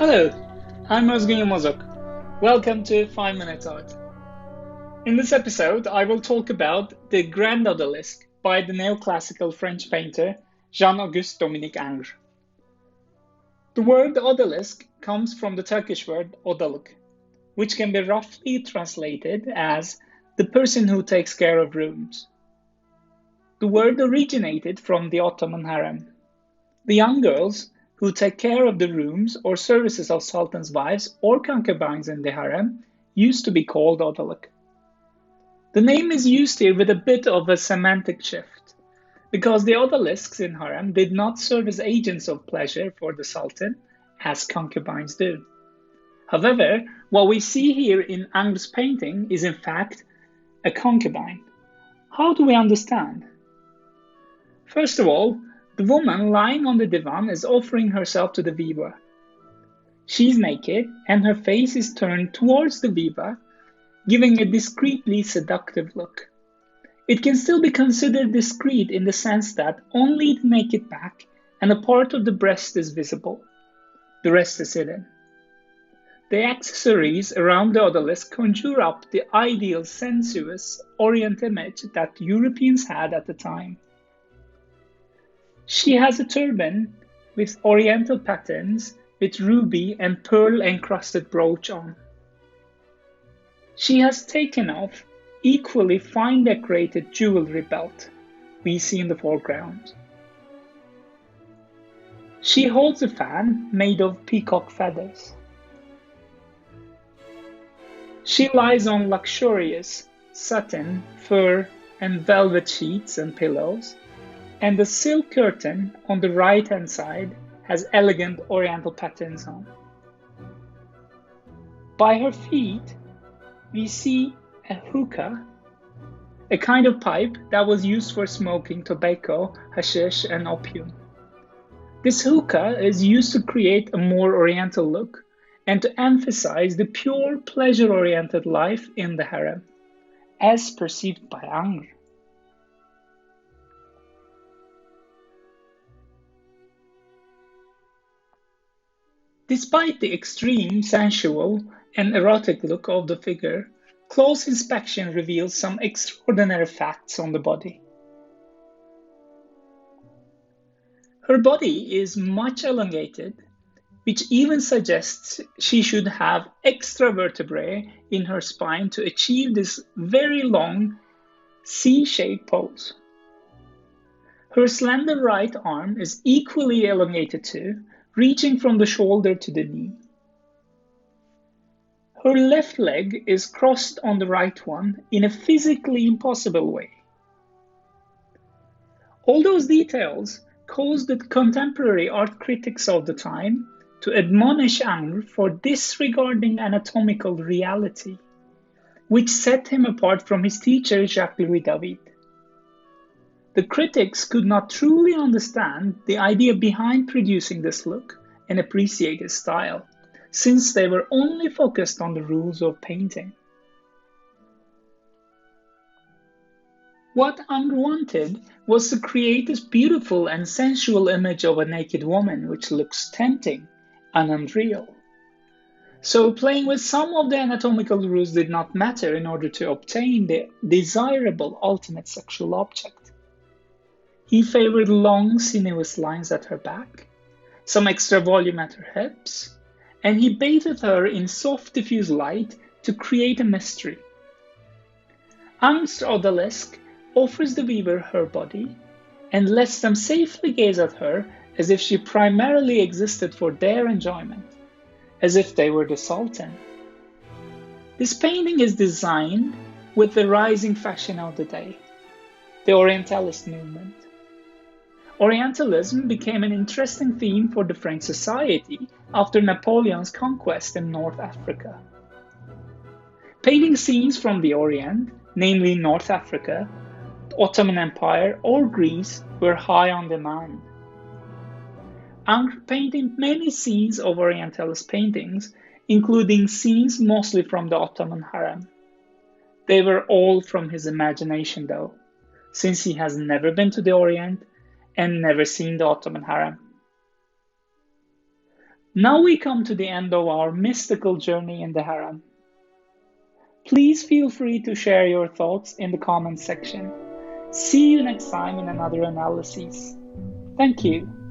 Hello, I'm Özgün Yılmazok. Welcome to 5 Minutes Art. In this episode, I will talk about the Grand Odalisque by the neoclassical French painter Jean-Auguste Dominique Ingres. The word odalisque comes from the Turkish word odalık, which can be roughly translated as the person who takes care of rooms. The word originated from the Ottoman harem. The young girls who take care of the rooms or services of sultans' wives or concubines in the harem used to be called odalık. The name is used here with a bit of a semantic shift, because the odalisques in harem did not serve as agents of pleasure for the sultan, as concubines do. However, what we see here in Ingres' painting is in fact a concubine. How do we understand? First of all, the woman lying on the divan is offering herself to the weaver. She's naked and her face is turned towards the weaver, giving a discreetly seductive look. It can still be considered discreet in the sense that only the naked back and a part of the breast is visible. The rest is hidden. The accessories around the odalisque conjure up the ideal sensuous Orient image that Europeans had at the time. She has a turban with oriental patterns with ruby and pearl encrusted brooch on. She has taken off equally fine decorated jewelry belt we see in the foreground. She holds a fan made of peacock feathers. She lies on luxurious satin, fur, and velvet sheets and pillows, and the silk curtain on the right-hand side has elegant oriental patterns on. By her feet, we see a hookah, a kind of pipe that was used for smoking tobacco, hashish, and opium. This hookah is used to create a more oriental look and to emphasize the pure pleasure-oriented life in the harem, as perceived by Ingres. Despite the extreme sensual and erotic look of the figure, close inspection reveals some extraordinary facts on the body. Her body is much elongated, which even suggests she should have extra vertebrae in her spine to achieve this very long C-shaped pose. Her slender right arm is equally elongated too, reaching from the shoulder to the knee. Her left leg is crossed on the right one in a physically impossible way. All those details caused the contemporary art critics of the time to admonish Ingres for disregarding anatomical reality, which set him apart from his teacher Jacques-Louis David. The critics could not truly understand the idea behind producing this look and appreciate his style, since they were only focused on the rules of painting. What Ingres wanted was to create this beautiful and sensual image of a naked woman which looks tempting and unreal. So playing with some of the anatomical rules did not matter in order to obtain the desirable ultimate sexual object. He favored long, sinuous lines at her back, some extra volume at her hips, and he bathed her in soft, diffuse light to create a mystery. Ingres' odalisque offers the weaver her body and lets them safely gaze at her as if she primarily existed for their enjoyment, as if they were the sultan. This painting is designed with the rising fashion of the day, the Orientalist movement. Orientalism became an interesting theme for the French society after Napoleon's conquest in North Africa. Painting scenes from the Orient, namely North Africa, the Ottoman Empire, or Greece, were high on demand. Ingres painted many scenes of Orientalist paintings, including scenes mostly from the Ottoman harem. They were all from his imagination though, since he has never been to the Orient and never seen the Ottoman harem. Now we come to the end of our mystical journey in the Haram. Please feel free to share your thoughts in the comments section. See you next time in another analysis. Thank you.